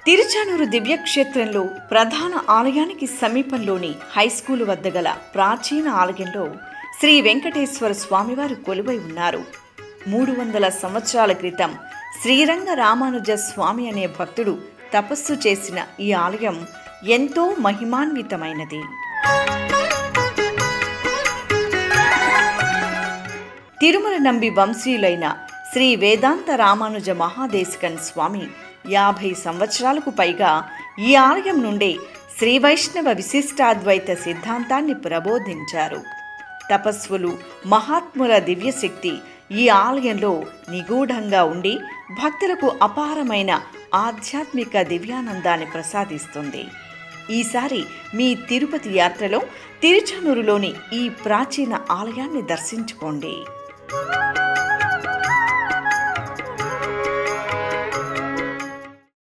తిరుచానూరు దివ్యక్షేత్రంలో ప్రధాన ఆలయానికి సమీపంలోని హైస్కూలు వద్ద గల ప్రాచీన ఆలయంలో శ్రీ వెంకటేశ్వర స్వామివారు కొలువై ఉన్నారు. 300 సంవత్సరాల క్రితం శ్రీరంగ రామానుజ స్వామి అనే భక్తుడు తపస్సు చేసిన ఈ ఆలయం ఎంతో మహిమాన్వితమైనది. తిరుమల నంబి వంశీయులైన శ్రీ వేదాంత రామానుజ మహాదేశికన్ స్వామి 50 సంవత్సరాలకు పైగా ఈ ఆలయం నుండే శ్రీ వైష్ణవ విశిష్టాద్వైత సిద్ధాంతాన్ని ప్రబోధించారు. తపస్సులు, మహాత్ముల దివ్యశక్తి ఈ ఆలయంలో నిగూఢంగా ఉండి భక్తులకు అపారమైన ఆధ్యాత్మిక దివ్యానందాన్ని ప్రసాదిస్తుంది. ఈసారి మీ తిరుపతి యాత్రలో తిరుచానూరులోని ఈ ప్రాచీన ఆలయాన్ని దర్శించుకోండి.